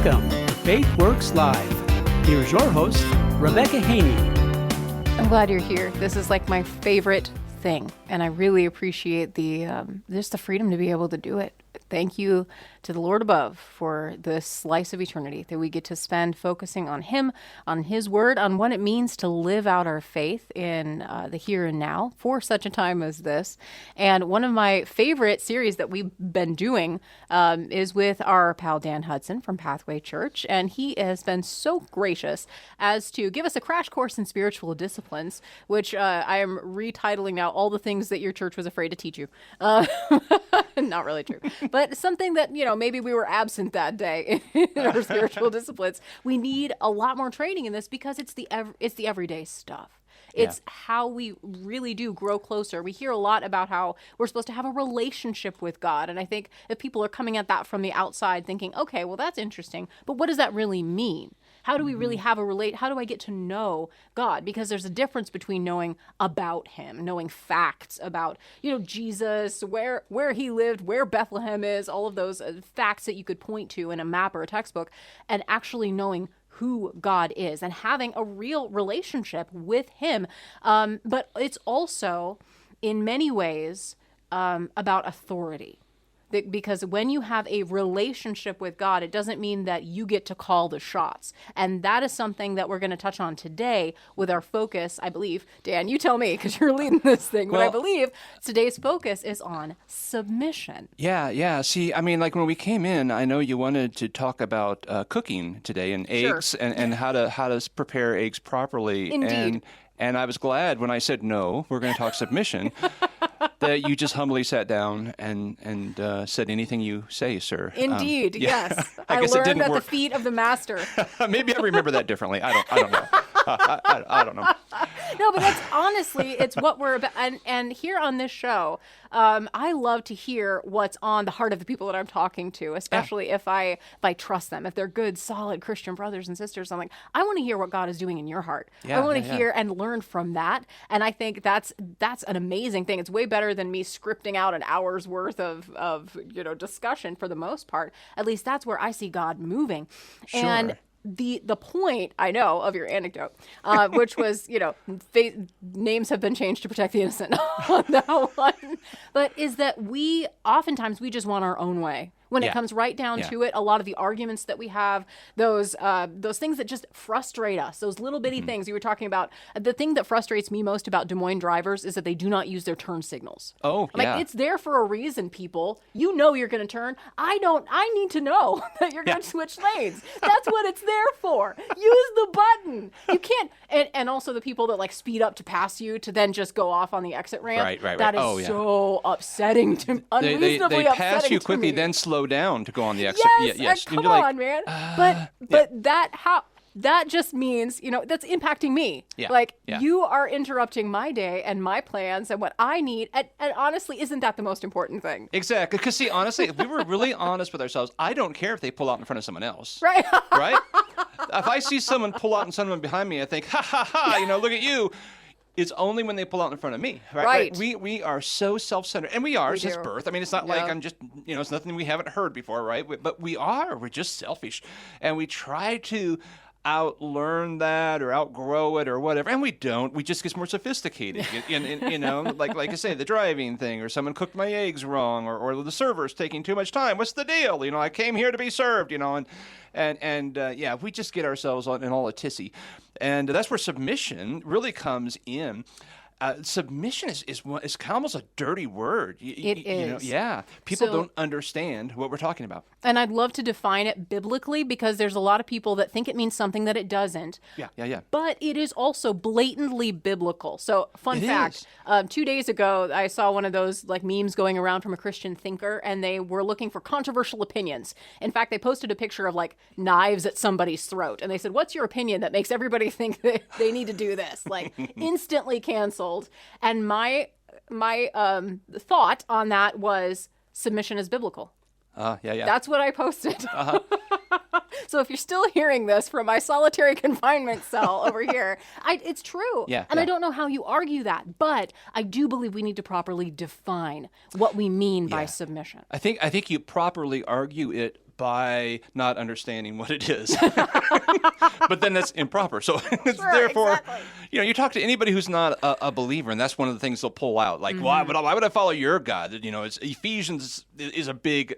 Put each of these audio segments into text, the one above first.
Welcome to Faith Works Live. Here's your host, Rebecca Haynie. I'm glad you're here. This is like my favorite thing, and I really appreciate the just the freedom to be able to do it. Thank you to the Lord above for this slice of eternity that we get to spend focusing on Him, on His Word, on what it means to live out our faith in the here and now for such a time as this. And one of my favorite series that we've been doing is with our pal Dan Hudson from Pathway Church. And he has been so gracious as to give us a crash course in spiritual disciplines, which I am retitling now, All the Things That Your Church Was Afraid to Teach You. Not really true. But something that, maybe we were absent that day in our spiritual disciplines. We need a lot more training in this because it's the everyday stuff. It's how we really do grow closer. We hear a lot about how we're supposed to have a relationship with God. And I think if people are coming at that from the outside thinking, okay, well, that's interesting, but what does that really mean? How do we really have how do I get to know God? Because there's a difference between knowing about Him, knowing facts about, Jesus, where He lived, where Bethlehem is, all of those facts that you could point to in a map or a textbook, and actually knowing who God is and having a real relationship with Him. But it's also, in many ways, about authority. Because when you have a relationship with God, it doesn't mean that you get to call the shots. And that is something that we're going to touch on today with our focus, I believe. Dan, you tell me, because you're leading this thing. But I believe today's focus is on submission. Yeah. See, like when we came in, I know you wanted to talk about cooking today and eggs and how to prepare eggs properly. Indeed. And I was glad when I said, no, we're going to talk submission, that you just humbly sat down and said, anything you say, sir. Indeed, yes. I guess learned it didn't at work. The feet of the master. Maybe I remember that differently. I don't know. I don't know. No, but that's honestly, it's what we're about. And here on this show, I love to hear what's on the heart of the people that I'm talking to, especially if I trust them, if they're good, solid Christian brothers and sisters. I'm like, I want to hear what God is doing in your heart. I want to hear and learn from that. And I think that's an amazing thing. It's way better than me scripting out an hour's worth of discussion for the most part. At least that's where I see God moving. Sure. And the point, I know, of your anecdote, which was, names have been changed to protect the innocent on that one, but is that oftentimes we just want our own way. When it comes right down to it, a lot of the arguments that we have, those things that just frustrate us, those little bitty things you were talking about. The thing that frustrates me most about Des Moines drivers is that they do not use their turn signals. Oh, yeah. It's there for a reason, people. You know you're going to turn. I don't. I need to know that you're going to switch lanes. That's what it's there for. Use the button. You can't. And also the people that speed up to pass you to then just go off on the exit ramp. Right. That is so upsetting to unreasonably they pass you quickly, to me. Then slow down to go on the exit. Yes. Come on, man. But that just means, that's impacting me. You are interrupting my day and my plans and what I need. And honestly, isn't that the most important thing? Exactly. Because see, honestly, if we were really honest with ourselves, I don't care if they pull out in front of someone else. Right. Right? If I see someone pull out and someone behind me, I think, ha, ha, ha, look at you. It's only when they pull out in front of me, right? We are so self-centered, and we are since birth. It's not like I'm just, it's nothing we haven't heard before, right? But we're just selfish, and we try to outlearn that or outgrow it or whatever, and we don't. We just get more sophisticated, like I say, the driving thing, or someone cooked my eggs wrong, or the server's taking too much time. What's the deal? I came here to be served, and we just get ourselves in all a tizzy. And that's where submission really comes in. Submission is kind of almost a dirty word. It is. People don't understand what we're talking about. And I'd love to define it biblically because there's a lot of people that think it means something that it doesn't. Yeah. But it is also blatantly biblical. So, fun fact, 2 days ago, I saw one of those memes going around from a Christian thinker, and they were looking for controversial opinions. In fact, they posted a picture of knives at somebody's throat. And they said, what's your opinion that makes everybody think that they need to do this? Instantly canceled. And my thought on that was submission is biblical. Yeah. That's what I posted. So if you're still hearing this from my solitary confinement cell over here, it's true. And I don't know how you argue that, but I do believe we need to properly define what we mean by submission. I think you properly argue it by not understanding what it is. But then that's improper. So therefore, exactly. You talk to anybody who's not a believer, and that's one of the things they'll pull out. Like, why would I follow your God? It's Ephesians is a big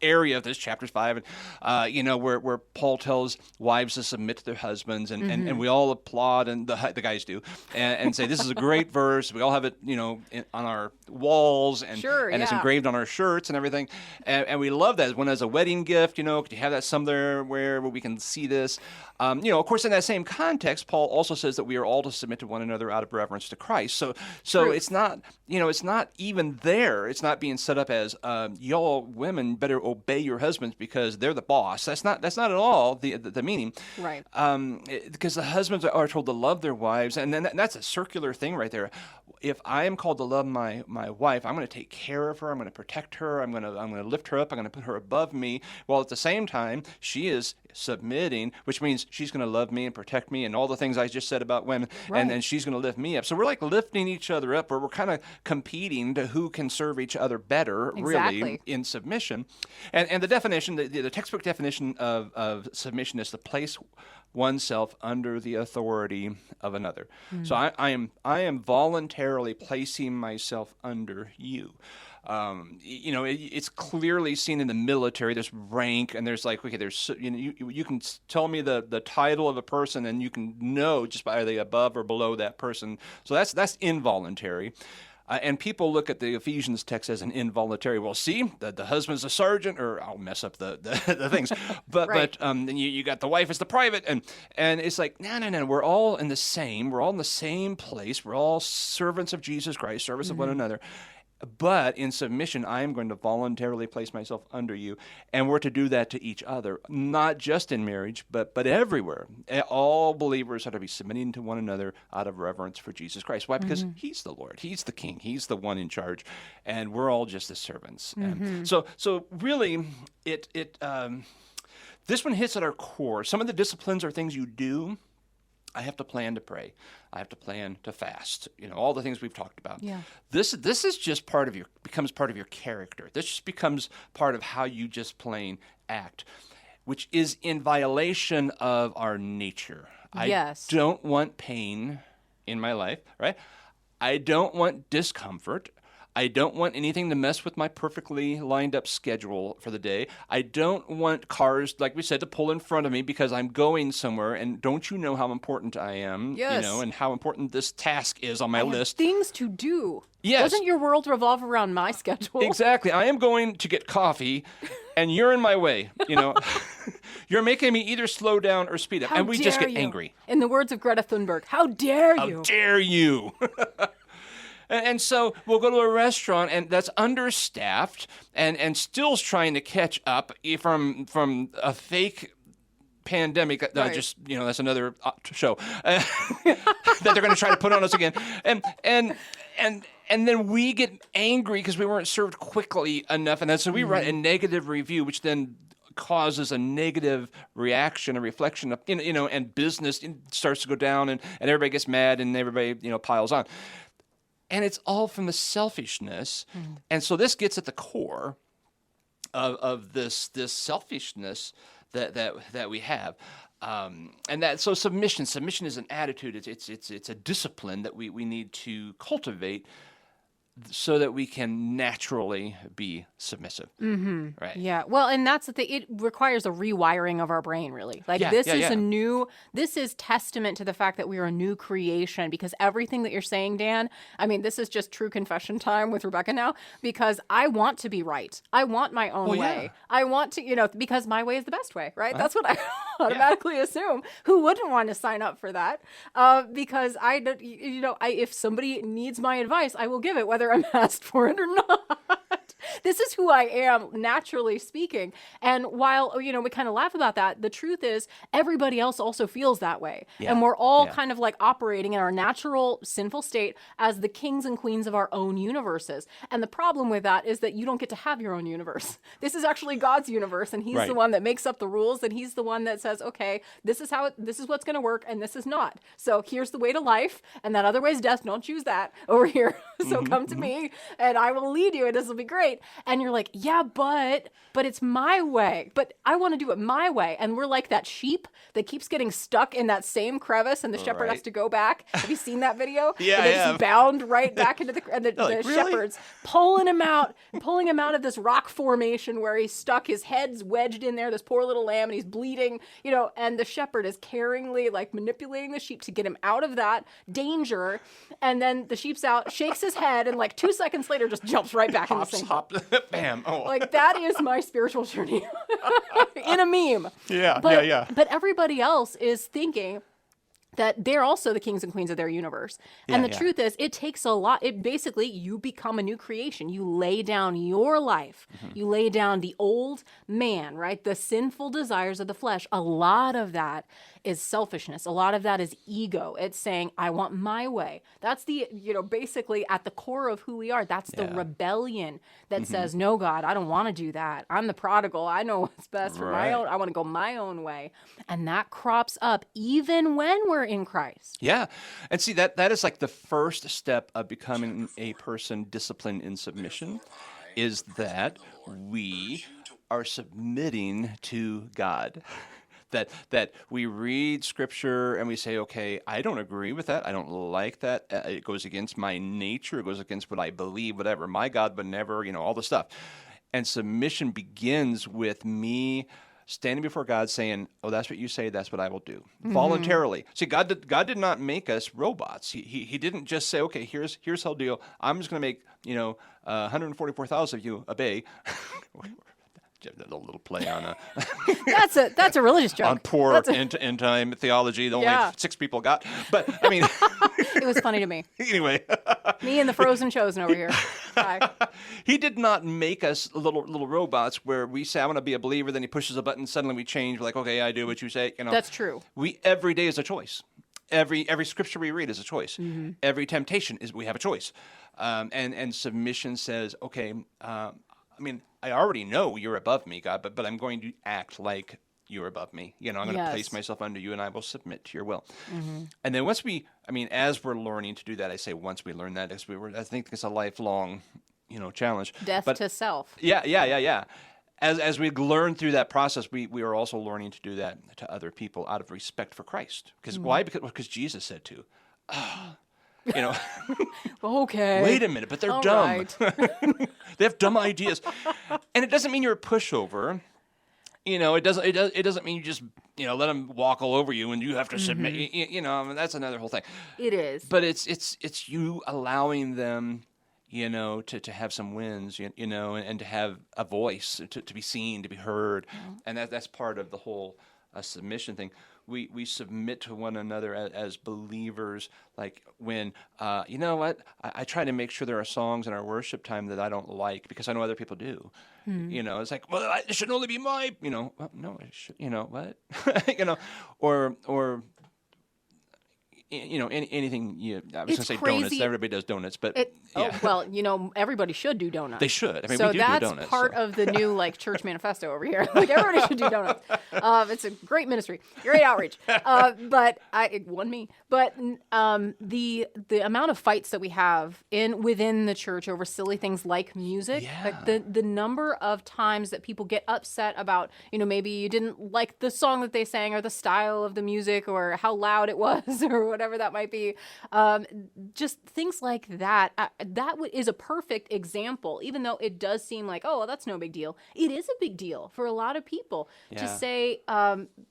area of this, chapters 5, and where Paul tells wives to submit to their husbands, and we all applaud, and the guys do, and say this is a great verse. We all have it, on our walls, and it's engraved on our shirts and everything, and we love that. One as a wedding gift, could you have that somewhere where we can see this? Of course, in that same context, Paul also says that we are all to submit to one another out of reverence to Christ. So it's not, it's not even there. It's not being set up as y'all women better obey your husbands because they're the boss. That's not at all the meaning. Right. Because the husbands are told to love their wives, and then that's a circular thing right there. If I am called to love my wife, I'm going to take care of her. I'm going to protect her. I'm going to lift her up. I'm going to put her above me. While at the same time, she is submitting, which means she's going to love me and protect me and all the things I just said about women, and then she's going to lift me up. So we're like lifting each other up, or we're kind of competing to who can serve each other better, really, in submission. And the definition, the textbook definition of submission is to place oneself under the authority of another. So I am voluntarily placing myself under you. It's clearly seen in the military. There's rank, and there's like, okay, there's you can tell me the title of a person, and you can know just by the above or below that person. So that's involuntary. And people look at the Ephesians text as an involuntary. Well, see, the husband's a sergeant, or I'll mess up the things. But then you got the wife as the private, and it's like, no. We're all in the same place. We're all servants of Jesus Christ, servants of one another. But in submission, I am going to voluntarily place myself under you, and we're to do that to each other, not just in marriage, but everywhere. All believers are to be submitting to one another out of reverence for Jesus Christ. Why? Because He's the Lord, He's the King, He's the one in charge, and we're all just the servants. And so really, this one hits at our core. Some of the disciplines are things you do. I have to plan to pray. I have to plan to fast. All the things we've talked about. Yeah. This is just becomes part of your character. This just becomes part of how you just plain act, which is in violation of our nature. Yes. I don't want pain in my life, right? I don't want discomfort. I don't want anything to mess with my perfectly lined up schedule for the day. I don't want cars, like we said, to pull in front of me because I'm going somewhere. And don't you know how important I am? Yes. And how important this task is on my list. Things to do. Yes. Doesn't your world revolve around my schedule? Exactly. I am going to get coffee, and you're in my way. You're making me either slow down or speed up, and we just get angry. In the words of Greta Thunberg, how dare you? How dare you? And so we'll go to a restaurant, and that's understaffed and still trying to catch up from a fake pandemic. That's another show that they're going to try to put on us again. And then we get angry because we weren't served quickly enough, and then so we write a negative review, which then causes a negative reaction, a reflection of, and business starts to go down, and everybody gets mad, and everybody piles on. And it's all from the selfishness. And so this gets at the core of this selfishness that we have. And so submission is an attitude. It's a discipline that we need to cultivate so that we can naturally be submissive. Right. Yeah. Well, and that's the thing. It requires a rewiring of our brain, really. This is testament to the fact that we are a new creation, because everything that you're saying, Dan, I mean, this is just true confession time with Rebecca now, because I want to be right. I want my own way. I want to, because my way is the best way, right? That's what I automatically assume. Who wouldn't want to sign up for that? Because if somebody needs my advice, I will give it, whether I'm asked for it or not. This is who I am, naturally speaking. And while, we kind of laugh about that, the truth is everybody else also feels that way. Yeah. And we're all kind of like operating in our natural sinful state as the kings and queens of our own universes. And the problem with that is that you don't get to have your own universe. This is actually God's universe, and He's the one that makes up the rules, and He's the one that says, okay, this is what's going to work, and this is not. So here's the way to life, and that other way is death. Don't choose that over here. So come to me, and I will lead you, and this will be great. And you're like, yeah, but it's my way. But I want to do it my way. And we're like that sheep that keeps getting stuck in that same crevice and the shepherd has to go back. Have you seen that video? Yeah, and he's bound right back into the like, really? shepherd's pulling him out of this rock formation where he's stuck. His head's wedged in there, this poor little lamb, and he's bleeding, and the shepherd is caringly like manipulating the sheep to get him out of that danger. And then the sheep's out, shakes his head, and like 2 seconds later just jumps right back in the same hop, bam. Oh. Like that is my spiritual journey in a meme. Yeah, yeah. But everybody else is thinking that they're also the kings and queens of their universe. And the truth is, it takes a lot. It basically, you become a new creation. You lay down your life. You lay down the old man, right? The sinful desires of the flesh. A lot of that is selfishness. A lot of that is ego. It's saying, I want my way. That's the, basically at the core of who we are. That's the rebellion that says, no, God, I don't want to do that. I'm the prodigal. I know what's best for my own. I want to go my own way. And that crops up even when we're in Christ. Yeah. And see, that is like the first step of becoming a person disciplined in submission, is that we are submitting to God. That we read Scripture and we say, okay, I don't agree with that. I don't like that. It goes against my nature. It goes against what I believe, whatever. My God would never, all the stuff. And submission begins with me standing before God saying, oh, that's what you say, that's what I will do. Voluntarily. See, God did not make us robots. He didn't just say, okay, here's how deal. I'm just going to make, 144,000 of you obey. A little play on a that's a religious joke. On poor end time theology that only 6 people got. But I mean, it was funny to me. Anyway, me and the frozen chosen over here. Hi. He did not make us little robots where we say I want to be a believer. Then he pushes a button. Suddenly we change. We're like, okay, I do what you say. That's true. Every day is a choice. Every scripture we read is a choice. Every temptation is we have a choice. And submission says, okay. I already know you're above me, God, but I'm going to act like you're above me. I'm going to place myself under you, and I will submit to your will. And then as we're learning to do that, I say once we learn that, I think it's a lifelong, challenge. Death to self. Yeah. As we learn through that process, we are also learning to do that to other people out of respect for Christ. Why? Because Jesus said to. Okay. Wait a minute, but they're all dumb. Right. They have dumb ideas, and it doesn't mean you're a pushover. It doesn't mean you just let them walk all over you and you have to submit. That's another whole thing. It is, but it's you allowing them, to have some wins, and to have a voice, to be seen, to be heard, and that's part of the whole submission thing. We submit to one another as believers. Like when, I try to make sure there are songs in our worship time that I don't like because I know other people do. It's like, well, it should only be my, well, no, it should, what? Or anything. I was going to say crazy. Donuts. Everybody does donuts, but everybody should do donuts. They should. So we do that's do donuts, part of the new church manifesto over here. Everybody should do donuts. It's a great ministry, great outreach. But it won me. But the amount of fights that we have within the church over silly things like music, like the number of times that people get upset about, maybe you didn't like the song that they sang or the style of the music or how loud it was or whatever that might be. Just things like that. That is a perfect example, even though it does seem like, oh, well, that's no big deal. It is a big deal for a lot of people to say,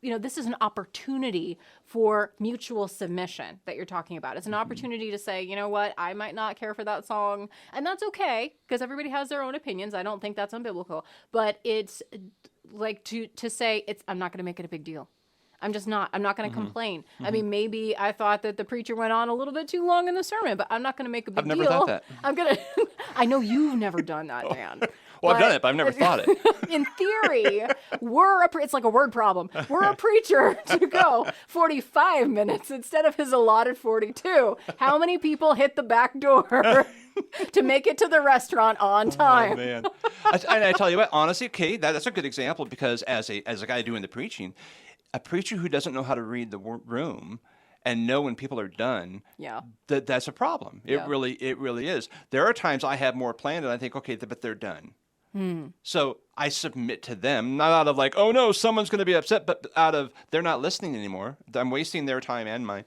this is an opportunity for mutual submission that you're talking about. It's an opportunity to say, you know what, I might not care for that song, and that's okay because everybody has their own opinions. I don't think that's unbiblical, but it's like to say I'm not going to make it a big deal. I'm not going to complain. I mean, maybe I thought that the preacher went on a little bit too long in the sermon, but I'm not going to make a big deal. I've never thought that. I know you've never done that, Dan. Well, I've done it, but I've never thought it. In theory, it's like a word problem. We're a preacher to go 45 minutes instead of his allotted 42. How many people hit the back door to make it to the restaurant on time? Oh, man. I tell you what, honestly, okay, that's a good example because as a guy doing the preaching, a preacher who doesn't know how to read the room and know when people are done, that's a problem. It really is. There are times I have more planned and I think, okay, but they're done. So I submit to them, not out of like, oh no, someone's going to be upset, but out of they're not listening anymore. I'm wasting their time and mine.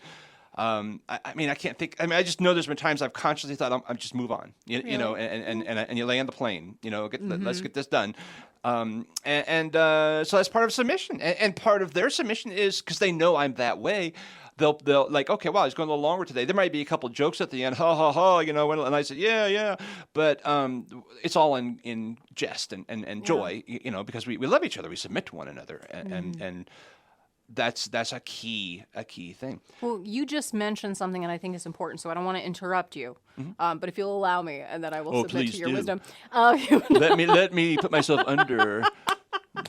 I mean, I can't think. I mean, I just know there's been times I've consciously thought, I'm just move on, you know, and you land the plane, you know, let's get this done. So that's part of submission, and part of their submission is because they know I'm that way. They'll like, okay, wow, he's going a little longer today. There might be a couple jokes at the end, ha ha ha, you know, and I said, yeah, but it's all in jest and joy, you know, because we love each other, we submit to one another, and that's a key thing. Well, you just mentioned something, and I think it's important, so I don't want to interrupt you. But if you'll allow me, and then I will submit to your wisdom. Let me put myself under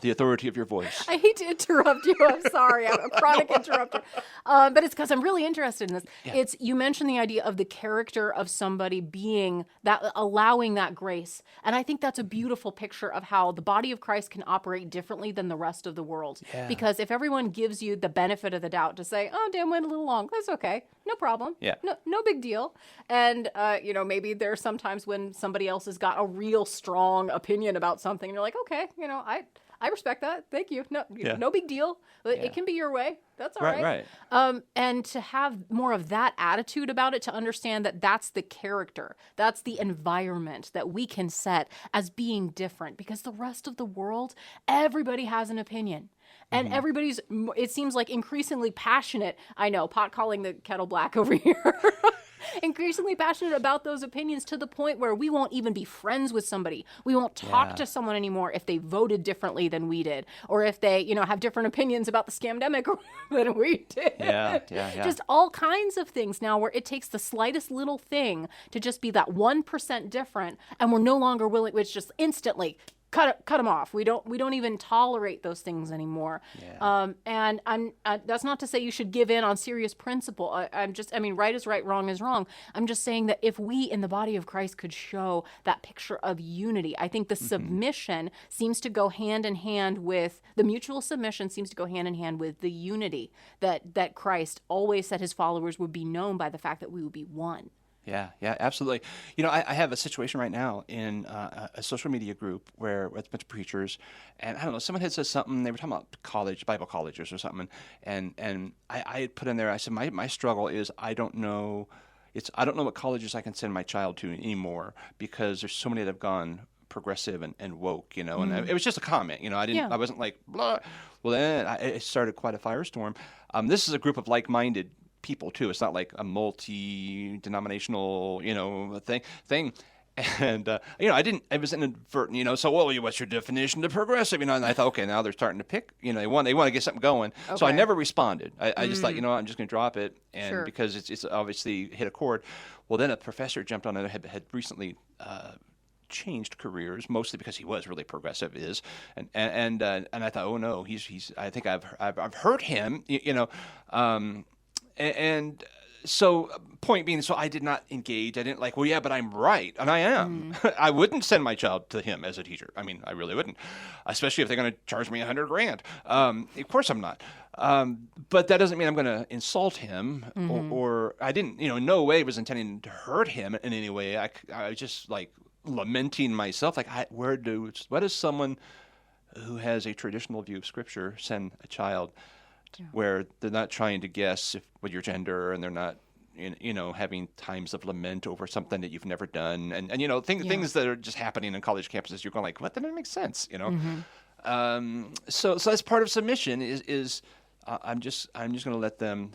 the authority of your voice. I hate to interrupt you. I'm sorry. I'm a chronic interrupter. But it's because I'm really interested in this. Yeah. You mentioned the idea of the character of somebody being that, allowing that grace. And I think that's a beautiful picture of how the body of Christ can operate differently than the rest of the world. Yeah. Because if everyone gives you the benefit of the doubt to say, oh, Dan went a little long, that's okay. No problem. Yeah. No big deal. And, you know, maybe there's sometimes when somebody else has got a real strong opinion about something, and you're like, okay, you know, I respect that. Thank you. No big deal. It can be your way. That's all right. And to have more of that attitude about it, to understand that that's the character, that's the environment that we can set as being different, because the rest of the world, everybody has an opinion. And everybody's, it seems like, increasingly passionate. I know, pot calling the kettle black over here. Increasingly passionate about those opinions, to the point where we won't even be friends with somebody. We won't talk to someone anymore if they voted differently than we did, or if they, you know, have different opinions about the scamdemic than we did. Yeah. Just all kinds of things now, where it takes the slightest little thing to just be that 1% different, and we're no longer willing, which just instantly cut them off. We don't even tolerate those things anymore. Yeah. And that's not to say you should give in on serious principle. I mean, right is right, wrong is wrong. I'm just saying that if we in the body of Christ could show that picture of unity, I think the submission seems to go hand in hand with the mutual submission, seems to go hand in hand with the unity that Christ always said his followers would be known by, the fact that we would be one. Yeah, absolutely. You know, I have a situation right now in a social media group where it's a bunch of preachers, and I don't know, someone had said something, they were talking about Bible colleges or something, and I had put in there, I said, my struggle is I don't know what colleges I can send my child to anymore, because there's so many that have gone progressive and woke, you know, and it was just a comment, you know, I wasn't like, blah. Well, then it started quite a firestorm. This is a group of like-minded people too. It's not like a multi-denominational, you know, thing. And you know, it was inadvertent, you know. So, well, what's your definition of progressive? You know, and I thought, okay, now they're starting to pick. You know, they want to get something going. Okay. So I never responded. I just thought, you know, I'm just going to drop it, and because it's obviously hit a chord. Well, then a professor jumped on it, had recently changed careers, mostly because he was really progressive, and I thought, oh no, he's I think I've hurt him, you know. And so, point being, so I did not engage. I didn't like, well, yeah, but I'm right, and I am. I wouldn't send my child to him as a teacher. I mean, I really wouldn't, especially if they're going to charge me $100,000. Of course, I'm not. But that doesn't mean I'm going to insult him, or I didn't. You know, in no way was intending to hurt him in any way. I was just like lamenting myself. Like, what does someone who has a traditional view of Scripture send a child? Where they're not trying to guess what your gender, and they're not, you know, having times of lament over something that you've never done, and you know, things that are just happening in college campuses. You're going like, what? That doesn't make sense, you know. So that's part of submission. Is I'm just going to let them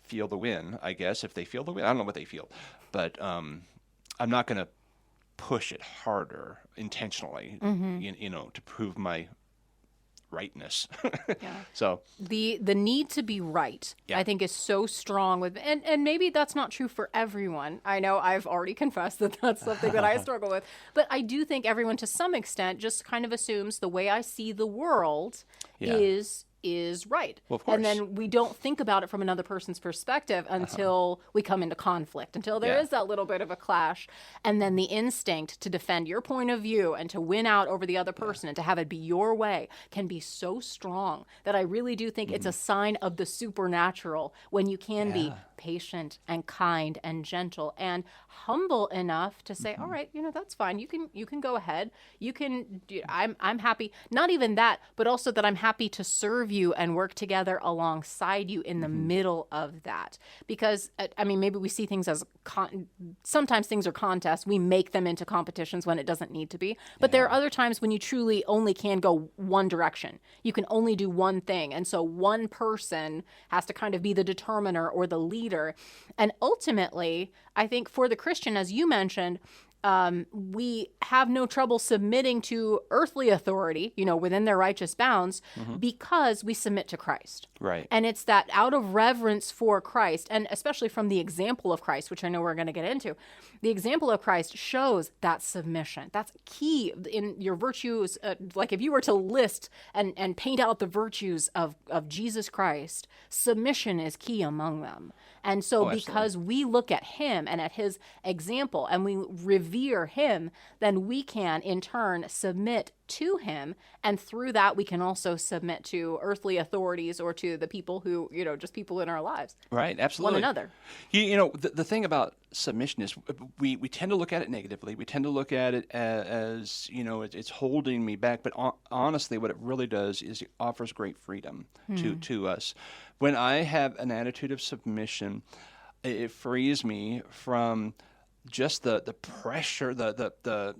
feel the win, I guess. If they feel the win, I don't know what they feel, but I'm not going to push it harder intentionally, you know, to prove my rightness. So the need to be right, I think, is so strong with, and maybe that's not true for everyone. I know I've already confessed that that's something that I struggle with, but I do think everyone to some extent just kind of assumes the way I see the world is is right. Well, of course. And then we don't think about it from another person's perspective until we come into conflict, until there is that little bit of a clash. And then the instinct to defend your point of view and to win out over the other person and to have it be your way can be so strong that I really do think it's a sign of the supernatural when you can be patient and kind and gentle and humble enough to say, all right, that's fine. You can go ahead. I'm happy. Not even that, but also that I'm happy to serve you and work together alongside you in the middle of that. Because maybe we see things as sometimes things are contests. We make them into competitions when it doesn't need to be. But there are other times when you truly only can go one direction. You can only do one thing. And so one person has to kind of be the determiner or the leader. And ultimately, I think for the Christian, as you mentioned, we have no trouble submitting to earthly authority, within their righteous bounds, because we submit to Christ. Right. And it's that out of reverence for Christ, and especially from the example of Christ, which I know we're going to get into, the example of Christ shows that submission. That's key in your virtues. Like if you were to list and paint out the virtues of Jesus Christ, submission is key among them. And so because we look at him and at his example and we revere him, then we can in turn submit to him. And through that, we can also submit to earthly authorities or to the people who, just people in our lives. Right, absolutely. One another. The thing about submission is we tend to look at it negatively. We tend to look at it as it's holding me back. But honestly, what it really does is it offers great freedom to us. When I have an attitude of submission, it frees me from just the pressure, the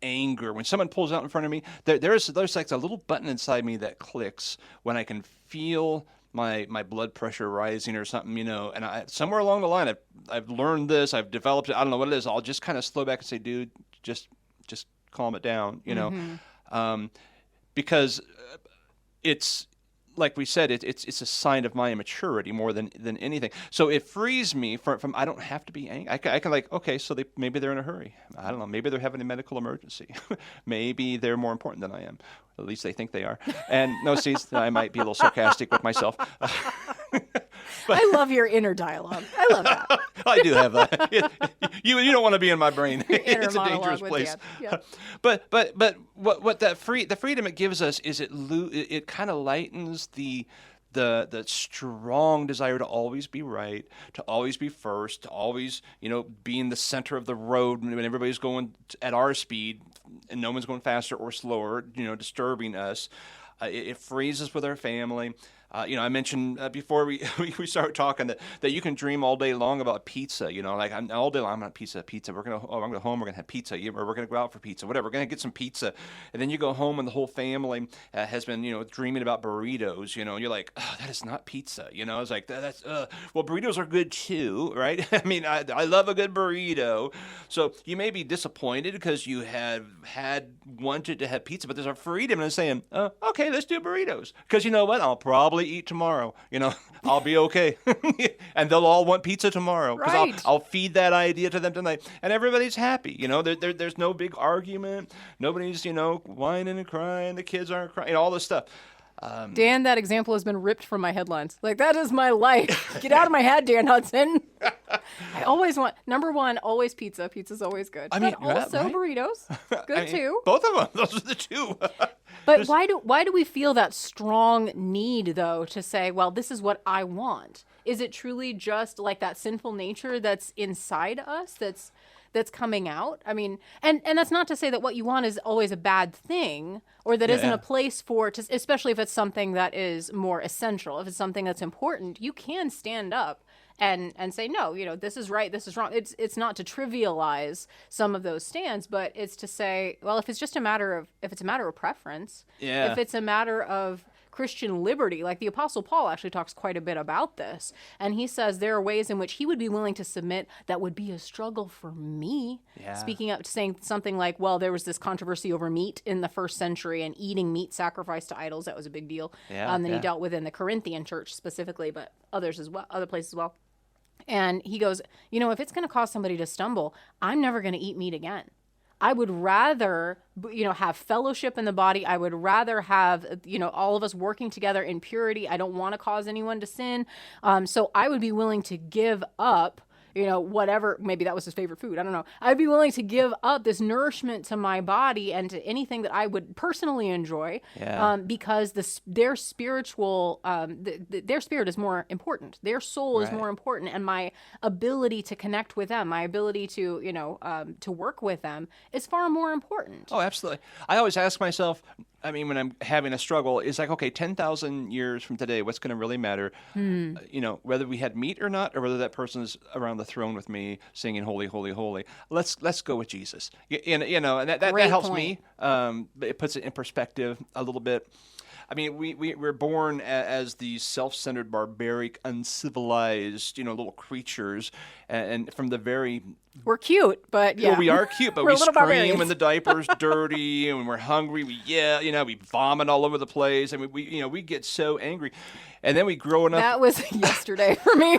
anger. When someone pulls out in front of me, there's like a little button inside me that clicks when I can feel my blood pressure rising or something, and somewhere along the line I've learned this, I've developed it, I don't know what it is, I'll just kind of slow back and say, dude, just calm it down, because it's like we said, it's a sign of my immaturity more than anything. So it frees me from I don't have to be angry. I can okay, so maybe they're in a hurry. I don't know. Maybe they're having a medical emergency. Maybe they're more important than I am. At least they think they are. And no, see, I might be a little sarcastic with myself. I love your inner dialogue. I love that. I do have that. You don't want to be in my brain. It's a dangerous place. Yeah. But what the freedom it gives us is it kind of lightens the strong desire to always be right, to always be first, to always be in the center of the road when everybody's going at our speed and no one's going faster or slower, disturbing us. It frees us with our family. I mentioned before we started talking that you can dream all day long about pizza. All day long I'm on pizza. We're gonna go home. We're gonna have pizza. Or we're gonna go out for pizza. Whatever. We're gonna get some pizza, and then you go home and the whole family has been dreaming about burritos. And you're like, oh, that is not pizza. It's like that's well, burritos are good too, right? I mean, I love a good burrito. So you may be disappointed because you have wanted to have pizza, but there's a freedom in saying, okay, let's do burritos, because you know what, I'll probably eat tomorrow. I'll be okay. And they'll all want pizza tomorrow because right. I'll feed that idea to them tonight, and everybody's happy. There's no big argument. Nobody's whining and crying. The kids aren't crying. All this stuff. Dan, that example has been ripped from my headlines. Like, that is my life. Get out of my head, Dan Hudson. I always want, number one, always pizza. Pizza's always good. But also right? Burritos. Good too. Both of them. Those are the two. But why do we feel that strong need, though, to say, well, this is what I want? Is it truly just like that sinful nature that's inside us that's coming out? I mean, and that's not to say that what you want is always a bad thing, or that isn't a place for, especially if it's something that is more essential. If it's something that's important, you can stand up and say, no, this is right, this is wrong. It's not to trivialize some of those stands, but it's to say, well, if it's a matter of preference, if it's a matter of Christian liberty, like the Apostle Paul actually talks quite a bit about this, and he says there are ways in which he would be willing to submit that would be a struggle for me. Speaking up, saying something like, well, there was this controversy over meat in the first century and eating meat sacrificed to idols. That was a big deal. Then he dealt with in the Corinthian church specifically, but others as well, other places as well. And he goes, if it's going to cause somebody to stumble, I'm never going to eat meat again. I would rather, have fellowship in the body. I would rather have, all of us working together in purity. I don't want to cause anyone to sin. So I would be willing to give up, whatever, maybe that was his favorite food. I don't know. I'd be willing to give up this nourishment to my body and to anything that I would personally enjoy, because their spiritual, their spirit is more important. Their soul is more important. And my ability to connect with them, my ability to, to work with them is far more important. Oh, absolutely. I always ask myself, when I'm having a struggle, it's like, okay, 10,000 years from today, what's going to really matter? Whether we had meat or not, or whether that person's around the throne with me singing "Holy, Holy, Holy." Let's go with Jesus. And that helps me. It puts it in perspective a little bit. We're born as these self-centered, barbaric, uncivilized, little creatures, and from the very... We're cute, but yeah. Well, we are cute, but we scream when the diaper's dirty, and when we're hungry, we vomit all over the place, and we get so angry. And then we grow enough... That was yesterday for me,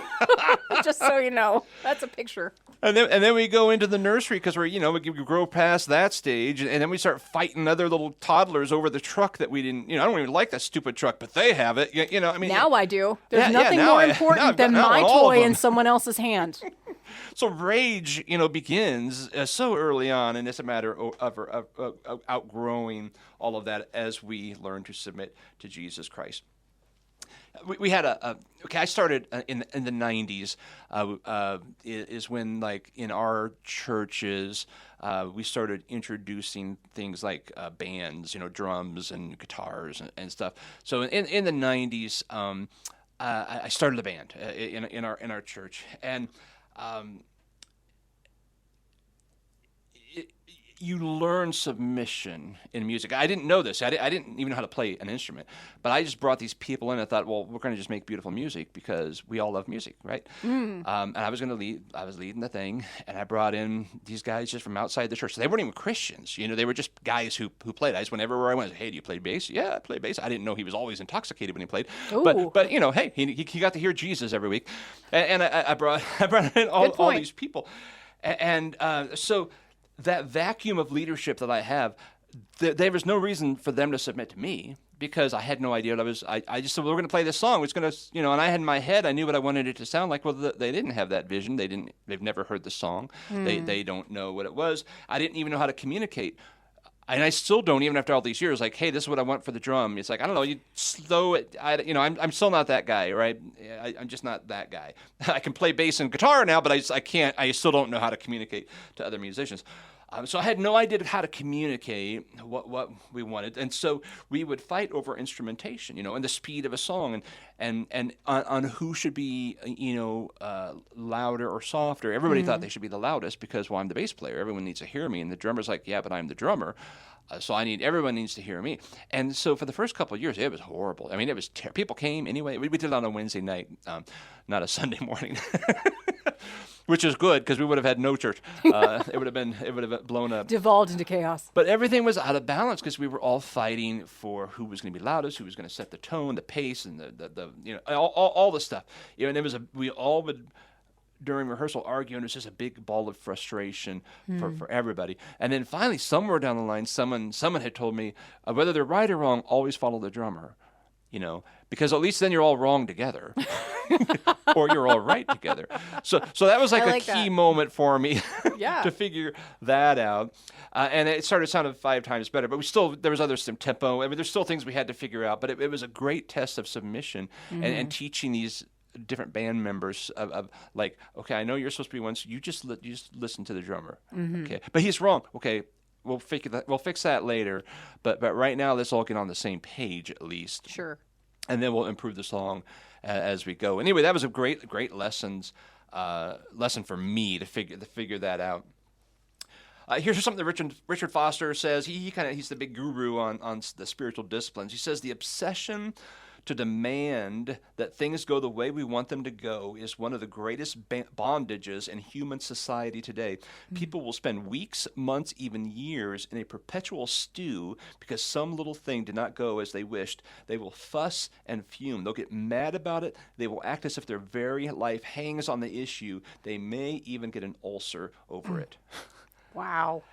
just so you know. That's a picture. And then we go into the nursery because we grow past that stage, and then we start fighting other little toddlers over the truck that we didn't. I don't even like that stupid truck, but they have it. Now I do. There's nothing more important than my toy in someone else's hand. So rage, begins so early on, and it's a matter of outgrowing all of that as we learn to submit to Jesus Christ. We had I started in the 90s, is when, like, in our churches, we started introducing things like bands, drums and guitars and stuff. So in the 90s, I started a band in our church, and you learn submission in music. I didn't know this. I didn't even know how to play an instrument. But I just brought these people in. I thought, well, we're going to just make beautiful music because we all love music, right? And I was going to lead. I was leading the thing, and I brought in these guys just from outside the church. So they weren't even Christians. They were just guys who played. I just went everywhere I went. Hey, do you play bass? Yeah, I play bass. I didn't know he was always intoxicated when he played. Ooh. But hey, he got to hear Jesus every week. And I brought in all these people. And so that vacuum of leadership that I have, there was no reason for them to submit to me because I had no idea what I was. I just said, well, we're going to play this song. It's going to, and I had in my head, I knew what I wanted it to sound like. Well, they didn't have that vision. They've never heard the song. They don't know what it was. I didn't even know how to communicate. And I still don't, even after all these years, like, hey, this is what I want for the drum. It's like, I don't know, you slow it. I'm still not that guy, right? I'm just not that guy. I can play bass and guitar now, but I still don't know how to communicate to other musicians. So I had no idea how to communicate what we wanted, and so we would fight over instrumentation, and the speed of a song, and on who should be, louder or softer. Everybody thought they should be the loudest because, well, I'm the bass player. Everyone needs to hear me, and the drummer's like, yeah, but I'm the drummer. So everyone needs to hear me. And so for the first couple of years, it was horrible. It was people came anyway. We did it on a Wednesday night, not a Sunday morning, which is good because we would have had no church. It would have blown up, devolved into chaos. But everything was out of balance because we were all fighting for who was going to be loudest, who was going to set the tone, the pace, and the all the stuff. And we all would, during rehearsal, argue, and it was just a big ball of frustration for everybody. And then finally, somewhere down the line, someone had told me, whether they're right or wrong, always follow the drummer, because at least then you're all wrong together, or you're all right together. So that was like a key moment for me to figure that out. And it started sounding 5 times better, but there was some tempo. There's still things we had to figure out, but it was a great test of submission and teaching these different band members of like, okay, I know you're supposed to be ones. You just listen to the drummer, okay? But he's wrong. Okay, we'll fix that later. But right now, let's all get on the same page at least. Sure. And then we'll improve the song as we go. Anyway, that was a great lesson for me to figure that out. Here's something that Richard Foster says. He's the big guru on the spiritual disciplines. He says the obsession to demand that things go the way we want them to go is one of the greatest bondages in human society today. People will spend weeks, months, even years in a perpetual stew because some little thing did not go as they wished. They will fuss and fume. They'll get mad about it. They will act as if their very life hangs on the issue. They may even get an ulcer over it. Wow.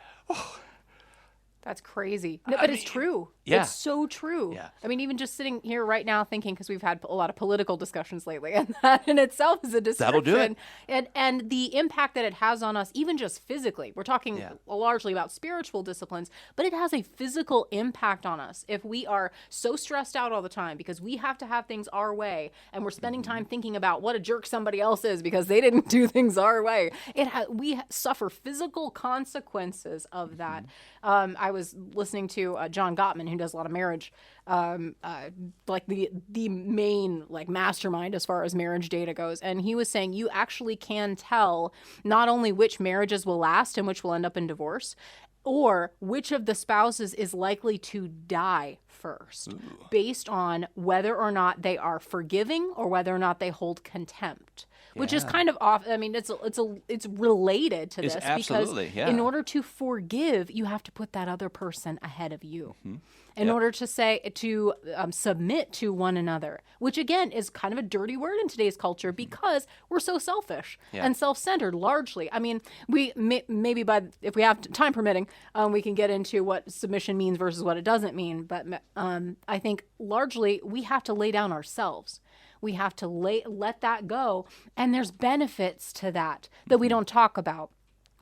That's crazy. No, but it's true. Yeah. It's so true. Yeah. I mean, even just sitting here right now thinking, because we've had a lot of political discussions lately, and that in itself is a description. That'll do it. And the impact that it has on us, even just physically. We're talking largely about spiritual disciplines, but it has a physical impact on us. If we are so stressed out all the time because we have to have things our way, and we're spending time thinking about what a jerk somebody else is because they didn't do things our way, we suffer physical consequences of that. I was listening to John Gottman, who does a lot of marriage, like the main like mastermind as far as marriage data goes, and he was saying you actually can tell not only which marriages will last and which will end up in divorce, or which of the spouses is likely to die first, based on whether or not they are forgiving or whether or not they hold contempt. Which is kind of off. I mean, it's related to this because in order to forgive, you have to put that other person ahead of you. In order to submit to one another, which again is kind of a dirty word in today's culture because we're so selfish and self-centered largely. I mean, we maybe if we have time permitting, we can get into what submission means versus what it doesn't mean. But I think largely we have to lay down ourselves. We have to let that go. And there's benefits to that we don't talk about.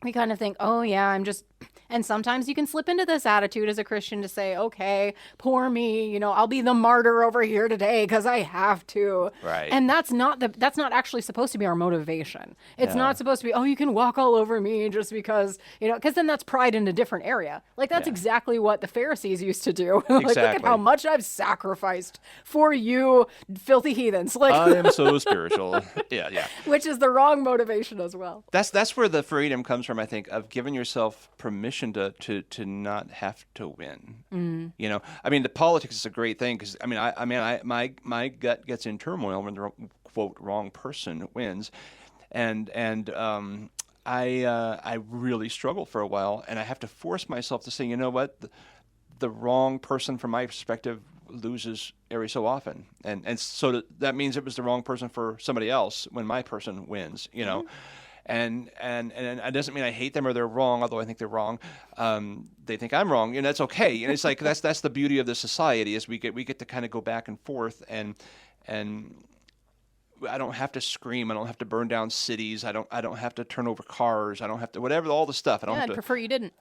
We kind of think, oh, yeah, and sometimes you can slip into this attitude as a Christian to say, okay, poor me, I'll be the martyr over here today because I have to. Right. And that's not actually supposed to be our motivation. It's not supposed to be, oh, you can walk all over me just because, because then that's pride in a different area. Like that's exactly what the Pharisees used to do. Like, look at how much I've sacrificed for you, filthy heathens. Like I am so spiritual. Yeah. Which is the wrong motivation as well. That's where the freedom comes from, I think, of giving yourself permission to not have to win. I mean, the politics is a great thing because my gut gets in turmoil when the quote wrong person wins, and I really struggle for a while, and I have to force myself to say, you know what, the wrong person from my perspective loses every so often, and so that means it was the wrong person for somebody else when my person wins. And it doesn't mean I hate them or they're wrong, although I think they're wrong. They think I'm wrong, and that's okay. And it's like that's the beauty of the society is we get to kind of go back and forth, and I don't have to scream. I don't have to burn down cities. I don't have to turn over cars. I don't have to whatever all the stuff. I'd prefer you didn't.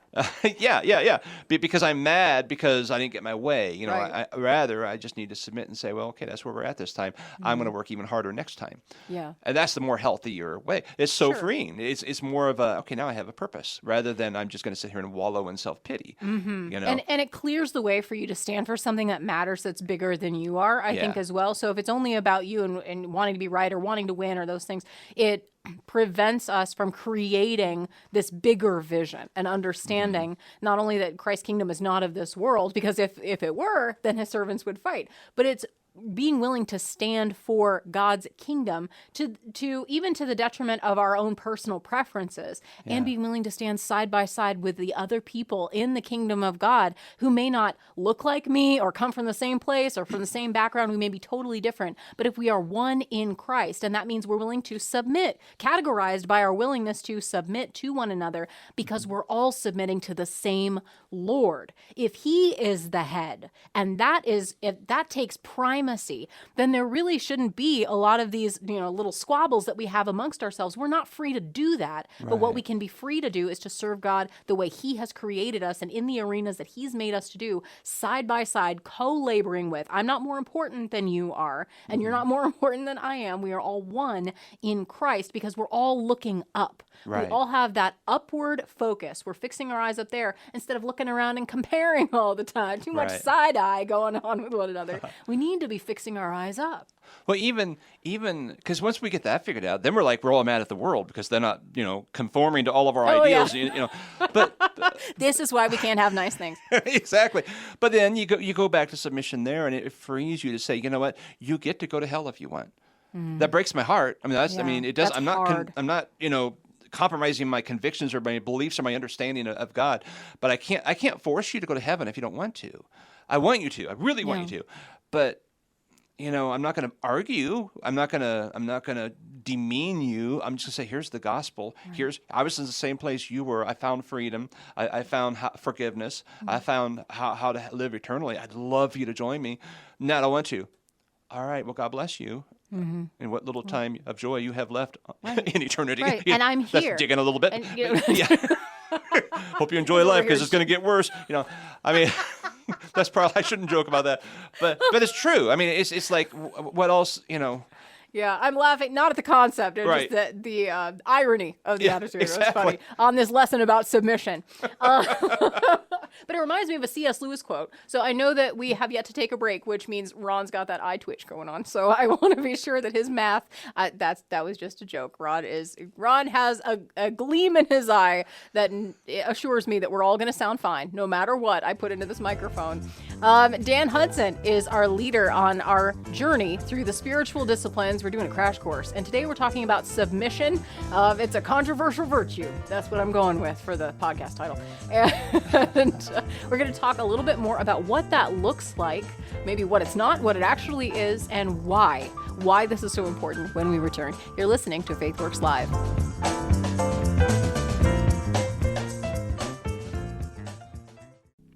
Yeah. Because I'm mad because I didn't get my way. Right. I just need to submit and say, well, okay, that's where we're at this time. I'm going to work even harder next time. Yeah. And that's the more healthier way. It's so freeing. It's more of a, okay, now I have a purpose rather than I'm just going to sit here and wallow in self-pity. And it clears the way for you to stand for something that matters that's bigger than you are, I think, as well. So if it's only about you and wanting to be right or wanting to win or those things, it prevents us from creating this bigger vision and understanding not only that Christ's kingdom is not of this world, because if it were, then his servants would fight, but it's being willing to stand for God's kingdom to even to the detriment of our own personal preferences, and being willing to stand side by side with the other people in the kingdom of God who may not look like me or come from the same place or from the same background. We may be totally different, but if we are one in Christ, and that means we're willing to submit, categorized by our willingness to submit to one another, because we're all submitting to the same Lord. If he is the head, and if that takes primacy, then there really shouldn't be a lot of these, little squabbles that we have amongst ourselves. We're not free to do that, but what we can be free to do is to serve God the way he has created us and in the arenas that he's made us to do, side by side, co-laboring with. I'm not more important than you are, and you're not more important than I am. We are all one in Christ because we're all looking up. Right. We all have that upward focus. We're fixing our eyes up there instead of looking around and comparing all the time. Too much side eye going on with one another. We need to be fixing our eyes up. Well, even because once we get that figured out, then we're all mad at the world because they're not, conforming to all of our ideals. Yeah. But this is why we can't have nice things. Exactly. But then you go back to submission there, and it frees you to say, you know what, you get to go to hell if you want. That breaks my heart. I mean, it does. That's I'm not. hard. I'm not. Compromising my convictions or my beliefs or my understanding of God, but I can't force you to go to heaven if you don't want to. I want you to. I really want you to. But I'm not going to argue. I'm not going to demean you. I'm just going to say, here's the gospel. Right. I was in the same place you were. I found freedom. I found forgiveness. Mm-hmm. I found how to live eternally. I'd love for you to join me. No, I don't want to. All right. Well, God bless you. Mm-hmm. And what little time of joy you have left in eternity. Right. And I'm here. That's digging a little bit. Hope you enjoy life because it's going to get worse. I mean, that's probably, I shouldn't joke about that, but it's true. I mean, it's like, what else, Yeah, I'm laughing not at the concept, it's right. just the irony of the attitude. Exactly. That's funny on this lesson about submission. But it reminds me of a C.S. Lewis quote. So I know that we have yet to take a break, which means Ron's got that eye twitch going on. So I want to be sure that his math, that was just a joke. Ron has a gleam in his eye that assures me that we're all going to sound fine, no matter what I put into this microphone. Dan Hudson is our leader on our journey through the spiritual disciplines. We're doing a crash course, and today we're talking about submission. It's a controversial virtue. That's what I'm going with for the podcast title. And we're going to talk a little bit more about what that looks like, maybe what it's not, what it actually is, and why this is so important when we return. You're listening to Faith Works Live.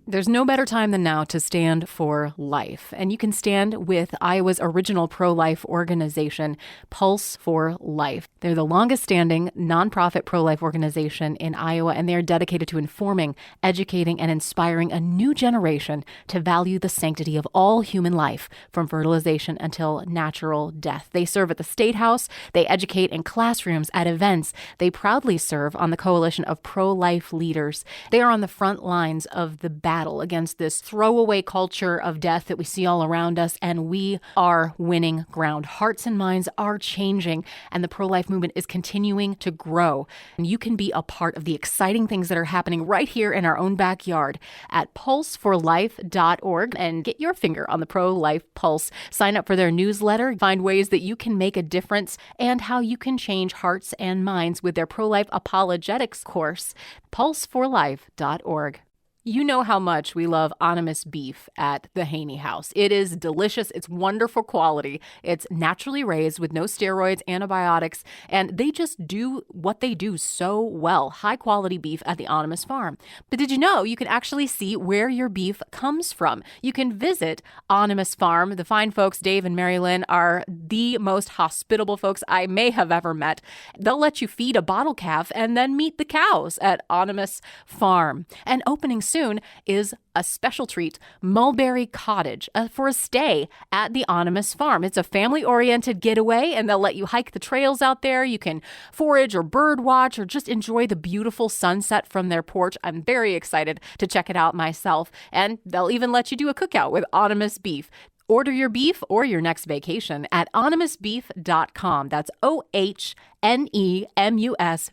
There's no better time than now to stand for life. And you can stand with Iowa's original pro-life organization, Pulse for Life. They're the longest standing nonprofit pro-life organization in Iowa, and they're dedicated to informing, educating, and inspiring a new generation to value the sanctity of all human life, from fertilization until natural death. They serve at the State House. They educate in classrooms, at events. They proudly serve on the coalition of pro-life leaders. They are on the front lines of the battle against this throwaway culture of death that we see all around us, and we are winning ground. Hearts and minds are changing, and the pro-life movement is continuing to grow. And you can be a part of the exciting things that are happening right here in our own backyard at pulseforlife.org and get your finger on the pro-life pulse. Sign up for their newsletter, find ways that you can make a difference, and how you can change hearts and minds with their pro-life apologetics course, pulseforlife.org. You know how much we love Animus beef at the Haynie house. It is delicious. It's wonderful quality. It's naturally raised with no steroids, antibiotics, and they just do what they do so well. High quality beef at the Animus farm. But did you know you can actually see where your beef comes from? You can visit Animus farm. The fine folks, Dave and Mary Lynn, are the most hospitable folks I may have ever met. They'll let you feed a bottle calf and then meet the cows at Animus farm. And opening soon is a special treat, Mulberry Cottage, for a stay at the Animus farm. It's a family-oriented getaway, and they'll let you hike the trails out there. You can forage or bird watch or just enjoy the beautiful sunset from their porch. I'm very excited to check it out myself, and they'll even let you do a cookout with Animus beef. Order your beef or your next vacation at animusbeef.com. That's OHNEMUS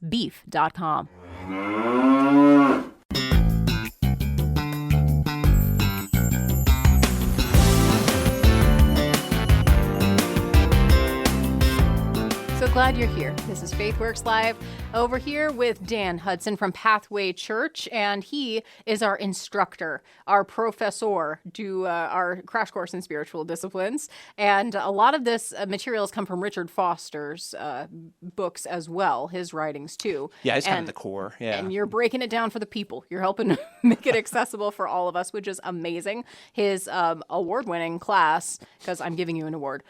beef.com. So glad you're here. This is Faith Works Live over here with Dan Hudson from Pathway Church, and he is our instructor, our professor, to our crash course in spiritual disciplines. And a lot of this materials come from Richard Foster's books as well, his writings too. Yeah, it's kind of the core. Yeah, and you're breaking it down for the people. You're helping make it accessible for all of us, which is amazing. His award-winning class, because I'm giving you an award,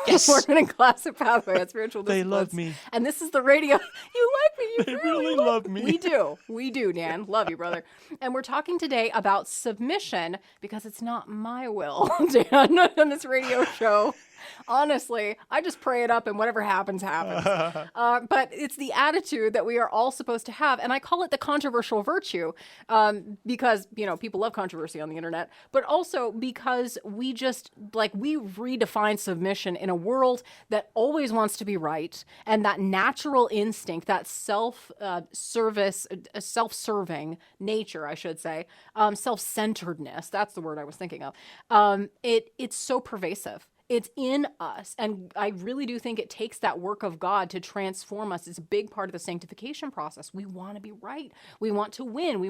yes. Award-winning class at Pathway at Spiritual Disciplines. They love me. And this is the radio. You like me. You they really love me. We do, Dan. Love you, brother. And we're talking today about submission because it's not my will, Dan, on this radio show. Honestly, I just pray it up and whatever happens, happens. But it's the attitude that we are all supposed to have. And I call it the controversial virtue because, people love controversy on the internet, but also because we redefine submission in a world that always wants to be right. And that natural instinct, that self-serving nature, I should say, self-centeredness, that's the word I was thinking of. It's so pervasive It's in us. And I really do think it takes that work of God to transform us. It's a big part of the sanctification process. We want to be right. We want to win. We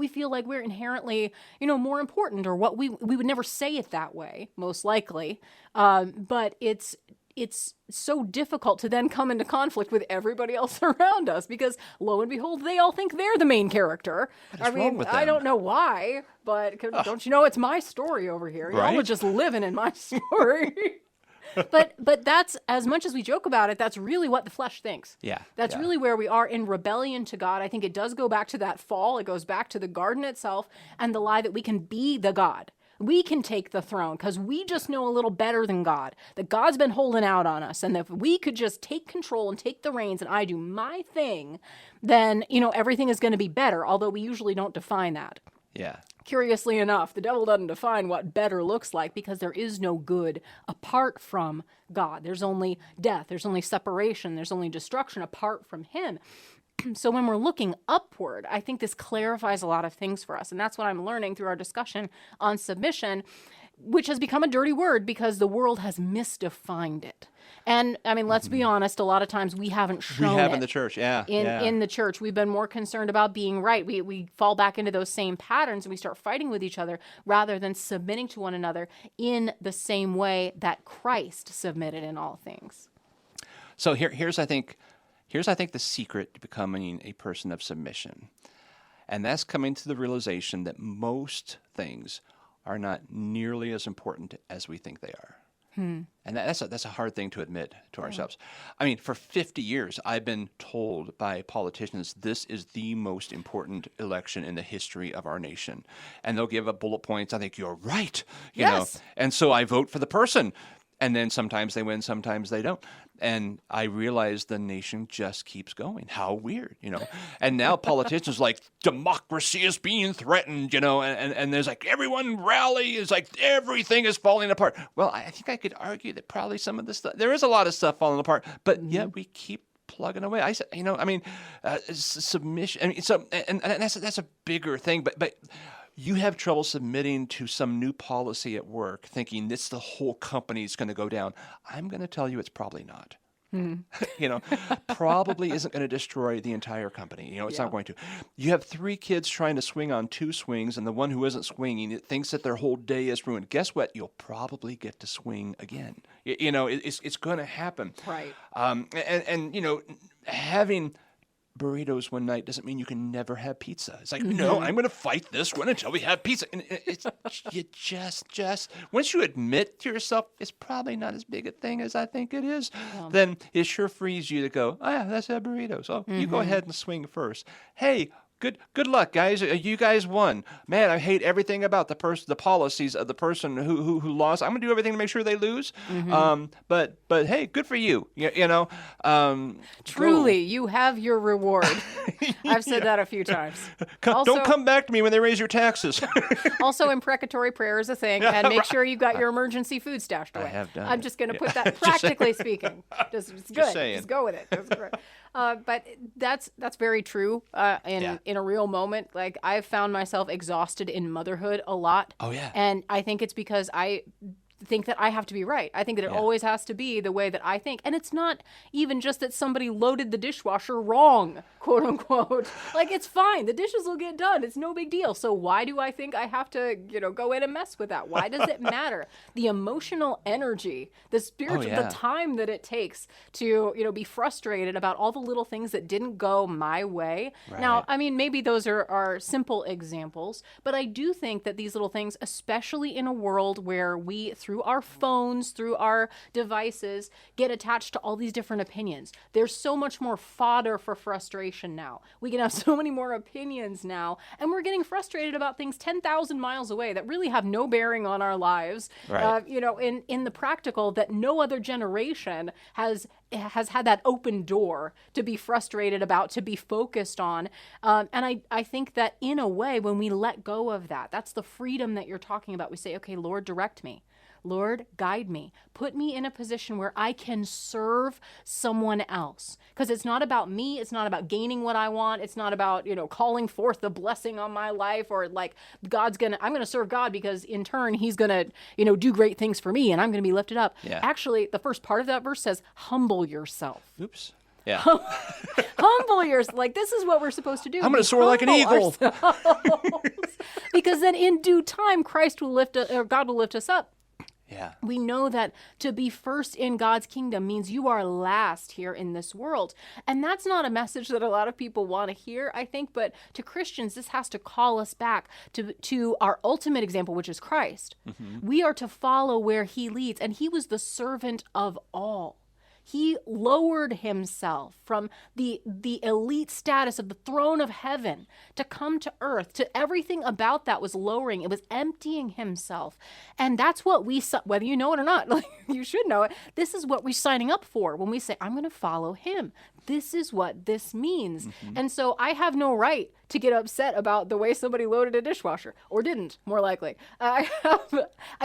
feel like we're inherently, more important, or what we would never say it that way, most likely. But it's so difficult to then come into conflict with everybody else around us, because lo and behold, they all think they're the main character. What is wrong with them? I don't know why, but don't you know it's my story over here? Right? Y'all are just living in my story. But that's, as much as we joke about it, that's really what the flesh thinks. Yeah. That's really where we are in rebellion to God. I think it does go back to that fall. It goes back to the garden itself and the lie that we can be the God. We can take the throne because we just know a little better than God, that God's been holding out on us. And if we could just take control and take the reins and I do my thing, then, everything is going to be better, although we usually don't define that. Yeah. Curiously enough, the devil doesn't define what better looks like, because there is no good apart from God. There's only death. There's only separation. There's only destruction apart from him. So when we're looking upward, I think this clarifies a lot of things for us. And that's what I'm learning through our discussion on submission, which has become a dirty word because the world has misdefined it. And I mean, let's be honest, a lot of times we haven't shown We have it in the church, yeah. In the church, we've been more concerned about being right. We fall back into those same patterns and we start fighting with each other rather than submitting to one another in the same way that Christ submitted in all things. So here's I think the secret to becoming a person of submission. And that's coming to the realization that most things are not nearly as important as we think they are. And that's a hard thing to admit to ourselves. I mean, for 50 years, I've been told by politicians this is the most important election in the history of our nation. And they'll give up bullet points. I think you're right. You know? And so I vote for the person. And then sometimes they win, sometimes they don't. And I realize the nation just keeps going. How weird, And now politicians like, democracy is being threatened, and there's like, everyone rally, is like, everything is falling apart. Well, I think I could argue that probably some of this stuff, there is a lot of stuff falling apart, but yet we keep plugging away. I said, submission. I mean, so, and that's a bigger thing, but you have trouble submitting to some new policy at work, thinking this the whole company is going to go down. I'm going to tell you it's probably not. Probably isn't going to destroy the entire company. It's not going to. You have 3 kids trying to swing on 2 swings, and the one who isn't swinging thinks that their whole day is ruined. Guess what? You'll probably get to swing again. It's going to happen. Right. And having burritos one night doesn't mean you can never have pizza. It's like, no, I'm going to fight this one until we have pizza. And it's you just once you admit to yourself it's probably not as big a thing as I think it is, then it sure frees you to go, oh yeah, let's have burritos. Oh, you go ahead and swing first. Hey, Good luck, guys. You guys won. Man, I hate everything about the policies of the person who lost. I'm gonna do everything to make sure they lose. But hey, good for you. Truly, you have your reward. I've said that a few times. Don't come back to me when they raise your taxes. Also, imprecatory prayer is a thing, and make sure you've got your emergency food stashed away. I have done. I'm just going to put that practically speaking. It's good. Just go with it. That's great. But that's very true in a real moment. Like, I've found myself exhausted in motherhood a lot. Oh, yeah. And I think it's because I think that I have to be right. I think that it always has to be the way that I think. And it's not even just that somebody loaded the dishwasher wrong, quote unquote. Like, it's fine. The dishes will get done. It's no big deal. So why do I think I have to, go in and mess with that? Why does it matter? The emotional energy, the spiritual, the time that it takes to, be frustrated about all the little things that didn't go my way. Right. Now, I mean, maybe those are simple examples, but I do think that these little things, especially in a world where we, through our phones, through our devices, get attached to all these different opinions. There's so much more fodder for frustration now. We can have so many more opinions now, and we're getting frustrated about things 10,000 miles away that really have no bearing on our lives. Right. In the practical, that no other generation has has had that open door to be frustrated about, to be focused on. And I think that in a way, when we let go of that, that's the freedom that you're talking about. We say, okay, Lord, direct me. Lord, guide me. Put me in a position where I can serve someone else. Because it's not about me. It's not about gaining what I want. It's not about, calling forth the blessing on my life, or like I'm going to serve God because in turn he's going to, do great things for me and I'm going to be lifted up. Yeah. Actually, the first part of that verse says, humble yourself. Oops. Yeah. Humble yourself. Like, this is what we're supposed to do. I'm going to soar like an eagle. Because then in due time, God will lift us up. Yeah. We know that to be first in God's kingdom means you are last here in this world. And that's not a message that a lot of people want to hear, I think. But to Christians, this has to call us back to our ultimate example, which is Christ. Mm-hmm. We are to follow where he leads. And he was the servant of all. He lowered himself from the elite status of the throne of heaven to come to earth. To everything about that was lowering. It was emptying himself. And that's what whether you know it or not, like, you should know it. This is what we're signing up for when we say, I'm going to follow him. This is what this means. Mm-hmm. And so I have no right to get upset about the way somebody loaded a dishwasher, or didn't, more likely. I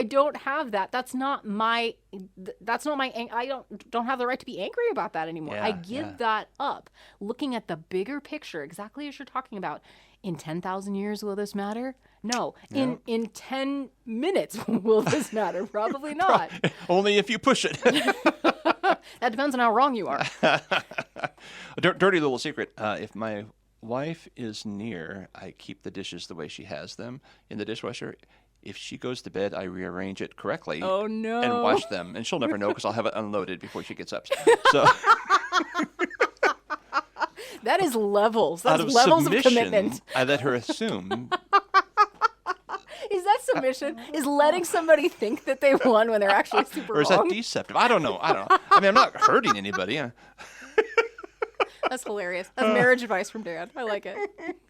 don't have that. That's not my I don't have the right to be angry about that anymore. Yeah, I give that up. Looking at the bigger picture, exactly as you're talking about. In 10,000 years, will this matter? No. In 10 minutes, will this matter? Probably not. Only if you push it. That depends on how wrong you are. A dirty little secret. If my wife is near, I keep the dishes the way she has them in the dishwasher. If she goes to bed, I rearrange it correctly. Oh, no. And wash them. And she'll never know because I'll have it unloaded before she gets up. So... That is levels. That's out of levels submission, of commitment. I let her assume. Is that submission? Is letting somebody think that they won when they're actually super wrong? Or is that deceptive? I don't know. I mean, I'm not hurting anybody. That's hilarious. That's marriage advice from Dan. I like it.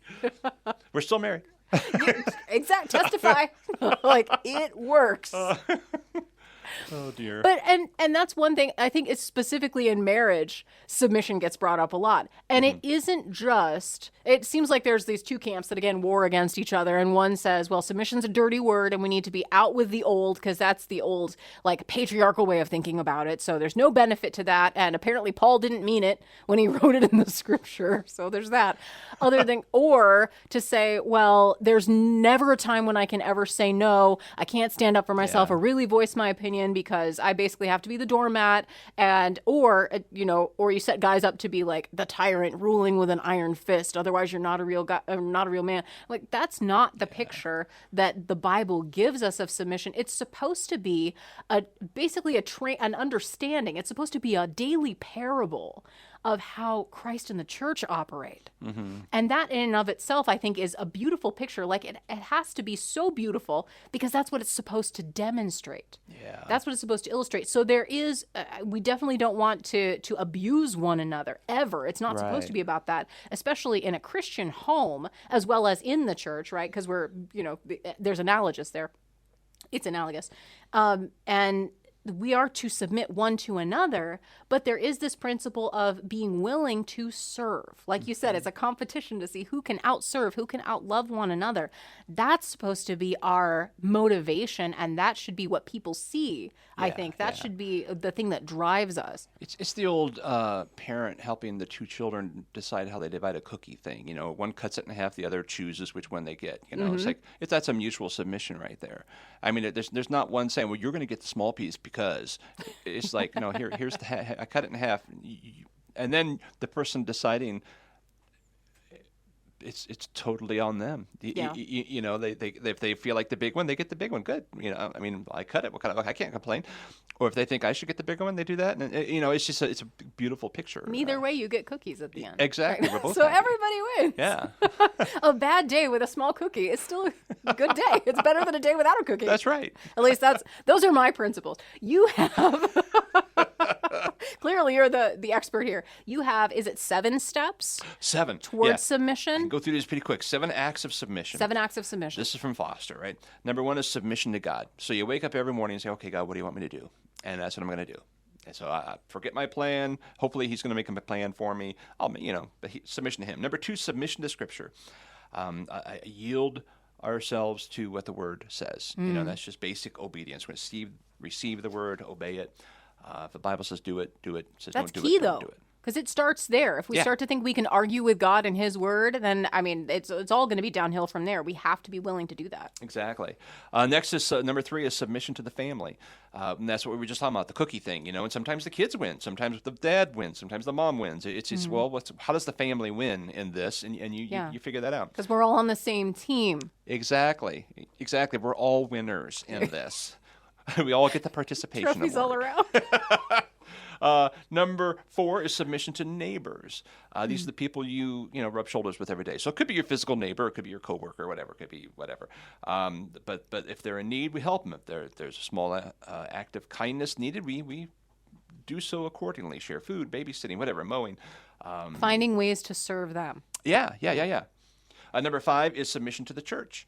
We're still married. Exact. Testify. Like, it works. Oh dear. But and that's one thing, I think it's specifically in marriage, submission gets brought up a lot. And it isn't just, it seems like there's these two camps that again war against each other, and one says, well, submission's a dirty word and we need to be out with the old because that's the old like patriarchal way of thinking about it. So there's no benefit to that, and apparently Paul didn't mean it when he wrote it in the scripture. So there's that. Or to say, well, there's never a time when I can ever say no. I can't stand up for myself or really voice my opinion because I basically have to be the doormat, or you set guys up to be like the tyrant ruling with an iron fist. Otherwise, you're not a real guy, not a real man. Like, that's not the picture that the Bible gives us of submission. It's supposed to be basically an understanding. It's supposed to be a daily parable of how Christ and the church operate. Mm-hmm. And that in and of itself, I think, is a beautiful picture. Like, it has to be so beautiful because that's what it's supposed to demonstrate. Yeah. That's what it's supposed to illustrate. So there is, we definitely don't want to abuse one another, ever. It's not supposed to be about that, especially in a Christian home, as well as in the church, right? Because there's analogous there. It's analogous. And we are to submit one to another, but there is this principle of being willing to serve. Like you said, it's a competition to see who can outserve, who can outlove one another. That's supposed to be our motivation, and that should be what people see. I think that should be the thing that drives us. It's the old parent helping the two children decide how they divide a cookie thing. One cuts it in half, the other chooses which one they get. It's like that's a mutual submission right there. I mean, there's not one saying, well, you're going to get the small piece because it's like, here's the I cut it in half, and then the person deciding. It's totally on them. If they feel like the big one, they get the big one. Good. I mean, I cut it. I can't complain. Or if they think I should get the bigger one, they do that. And it's just it's a beautiful picture. Either way, you get cookies at the end. Exactly. Right? We're both so happy. Everybody wins. Yeah. A bad day with a small cookie is still a good day. It's better than a day without a cookie. That's right. At least those are my principles. You have. Clearly, you're the expert here. You have, is it 7 steps? 7. Towards submission? I can go through this pretty quick. 7 acts of submission. 7 acts of submission. This is from Foster, right? Number 1 is submission to God. So you wake up every morning and say, okay, God, what do you want me to do? And that's what I'm going to do. And so I forget my plan. Hopefully he's going to make a plan for me. Submission to him. Number 2, submission to Scripture. I yield ourselves to what the Word says. That's just basic obedience. We're going to receive the Word, obey it. If the Bible says do it, do it. It says That's don't do key, it, don't though. do it. Because it starts there. If we start to think we can argue with God and His Word, then, it's all going to be downhill from there. We have to be willing to do that. Exactly. Next is number 3 is submission to the family. And that's what we were just talking about, the cookie thing, And sometimes the kids win. Sometimes the dad wins. Sometimes the mom wins. It's just, how does the family win in this? And you figure that out. Because we're all on the same team. Exactly. We're all winners in this. We all get the participation Trophies award. all around. Number 4 is submission to neighbors. These are the people you rub shoulders with every day. So it could be your physical neighbor, it could be your coworker, whatever. It could be whatever. But if they're in need, we help them. If there's a small act of kindness needed, we do so accordingly. Share food, babysitting, whatever, mowing. Finding ways to serve them. Yeah. Number 5 is submission to the church.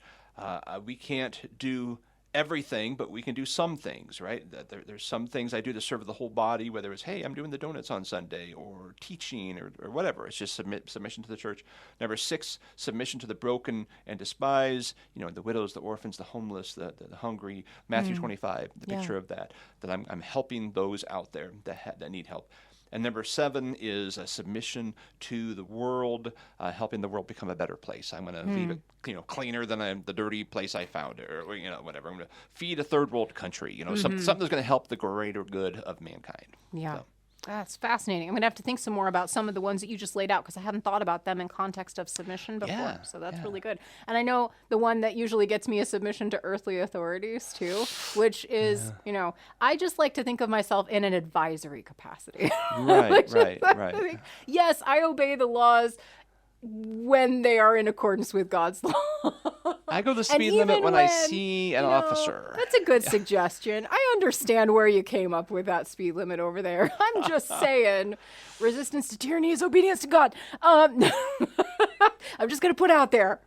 We can't do everything, but we can do some things, right? There's some things I do to serve the whole body, whether it's, hey, I'm doing the donuts on Sunday, or teaching, or whatever. It's just submission to the church. Number 6, submission to the broken and despised, the widows, the orphans, the homeless, the hungry. Matthew 25, the picture of that I'm helping those out there that need help. And number 7 is a submission to the world, helping the world become a better place. I'm going to leave it, cleaner than the dirty place I found, or whatever. I'm going to feed a third world country. Something that's going to help the greater good of mankind. Yeah. That's fascinating. I'm going to have to think some more about some of the ones that you just laid out, because I hadn't thought about them in context of submission before. Yeah, so that's really good. And I know the one that usually gets me is submission to earthly authorities too, which is, I just like to think of myself in an advisory capacity. Right. Yes, I obey the laws when they are in accordance with God's law. I go the speed limit when I see an officer. That's a good suggestion. I understand where you came up with that speed limit over there. I'm just saying, resistance to tyranny is obedience to God. I'm just going to put out there,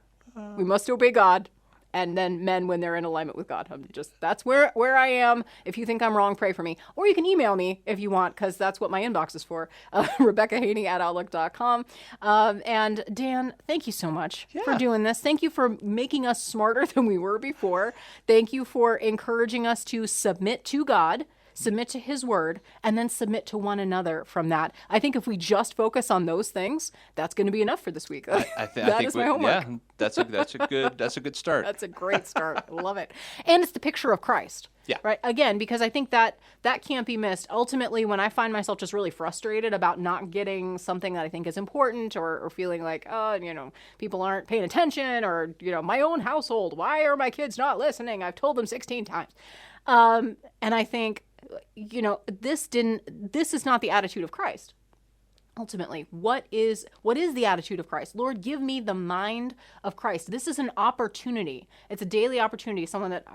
we must obey God. And then men when they're in alignment with God. That's where I am. If you think I'm wrong, pray for me. Or you can email me if you want, because that's what my inbox is for. RebeccaHaynie@outlook.com. And Dan, thank you so much for doing this. Thank you for making us smarter than we were before. Thank you for encouraging us to submit to God, submit to His Word, and then submit to one another from that. I think if we just focus on those things, that's going to be enough for this week. I think my homework. Yeah, that's a good start. That's a great start. I love it. And it's the picture of Christ. Yeah. Right. Again, because I think that can't be missed. Ultimately, when I find myself just really frustrated about not getting something that I think is important, or feeling like, people aren't paying attention, or, my own household, why are my kids not listening? I've told them 16 times. And I think, this is not the attitude of Christ. Ultimately, what is the attitude of Christ? Lord, give me the mind of Christ. This is an opportunity. It's a daily opportunity. Someone that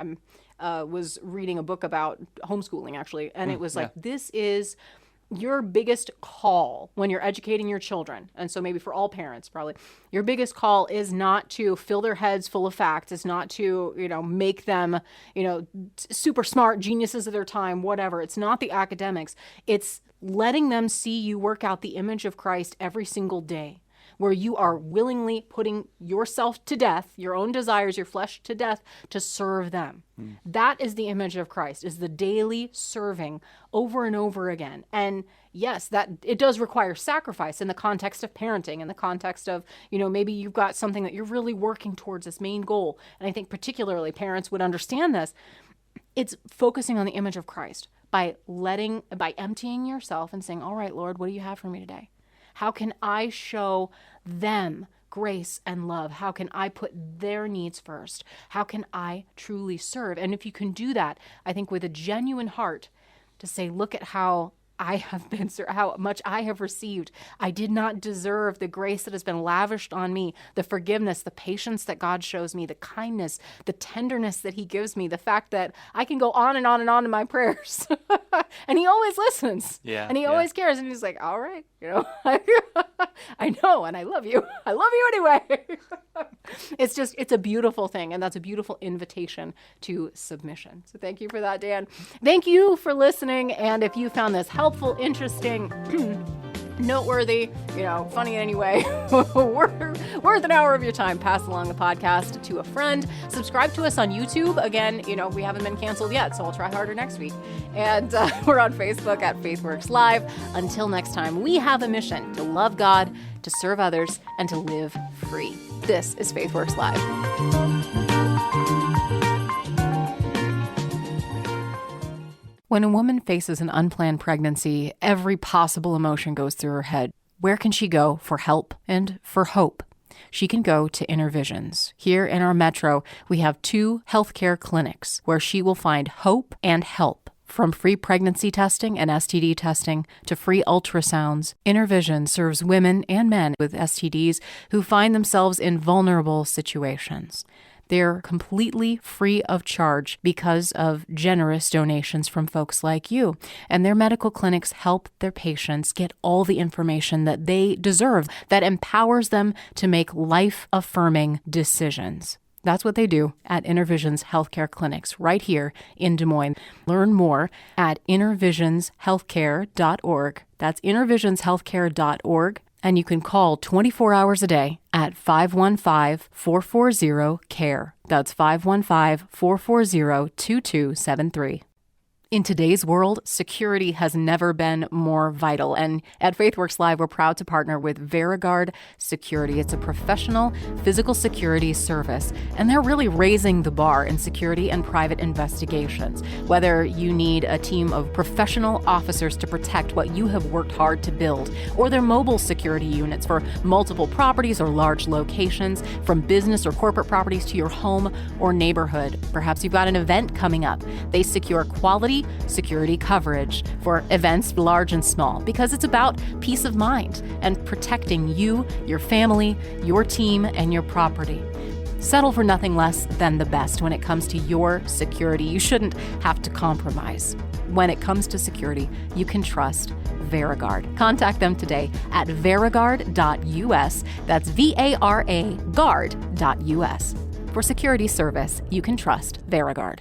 was reading a book about homeschooling, actually, and it was like, this is your biggest call when you're educating your children. And so maybe for all parents, probably, your biggest call is not to fill their heads full of facts. It's not to, make them, super smart geniuses of their time, whatever. It's not the academics. It's letting them see you work out the image of Christ every single day, where you are willingly putting yourself to death, your own desires, your flesh to death, to serve them. That is the image of Christ, is the daily serving over and over again. And yes, that it does require sacrifice in the context of parenting, in the context of, maybe you've got something that you're really working towards, this main goal. And I think particularly parents would understand this. It's focusing on the image of Christ by emptying yourself and saying, all right, Lord, what do you have for me today? How can I show them grace and love? How can I put their needs first? How can I truly serve? And if you can do that, I think with a genuine heart, to say, look at how I have been, how much I have received. I did not deserve the grace that has been lavished on me, the forgiveness, the patience that God shows me, the kindness, the tenderness that He gives me, the fact that I can go on and on and on in my prayers. And He always listens. Yeah. And He always cares. And He's like, all right, I know, and I love you. I love you anyway. It's a beautiful thing. And that's a beautiful invitation to submission. So thank you for that, Dan. Thank you for listening. And if you found this helpful, helpful, interesting, noteworthy, funny anyway, worth an hour of your time, pass along the podcast to a friend. Subscribe to us on YouTube. Again, we haven't been canceled yet, so I'll try harder next week. And we're on Facebook at FaithWorks Live. Until next time, we have a mission to love God, to serve others, and to live free. This is FaithWorks Live. When a woman faces an unplanned pregnancy, every possible emotion goes through her head. Where can she go for help and for hope? She can go to InnerVisions. Here in our metro, we have 2 healthcare clinics where she will find hope and help. From free pregnancy testing and STD testing to free ultrasounds, InnerVision serves women and men with STDs who find themselves in vulnerable situations. They're completely free of charge because of generous donations from folks like you. And their medical clinics help their patients get all the information that they deserve that empowers them to make life-affirming decisions. That's what they do at InnerVisions Healthcare Clinics right here in Des Moines. Learn more at innervisionshealthcare.org. That's innervisionshealthcare.org. And you can call 24 hours a day at 515-440-CARE. That's 515-440-2273. In today's world, security has never been more vital. And at FaithWorks Live, we're proud to partner with VeriGuard Security. It's a professional physical security service, and they're really raising the bar in security and private investigations. Whether you need a team of professional officers to protect what you have worked hard to build, or their mobile security units for multiple properties or large locations, from business or corporate properties to your home or neighborhood. Perhaps you've got an event coming up. They secure quality security coverage for events large and small because it's about peace of mind and protecting you, your family, your team, and your property. Settle for nothing less than the best when it comes to your security. You shouldn't have to compromise. When it comes to security, you can trust VeriGuard. Contact them today at verigard.us. That's VARA guard.us. For security service, you can trust VeriGuard.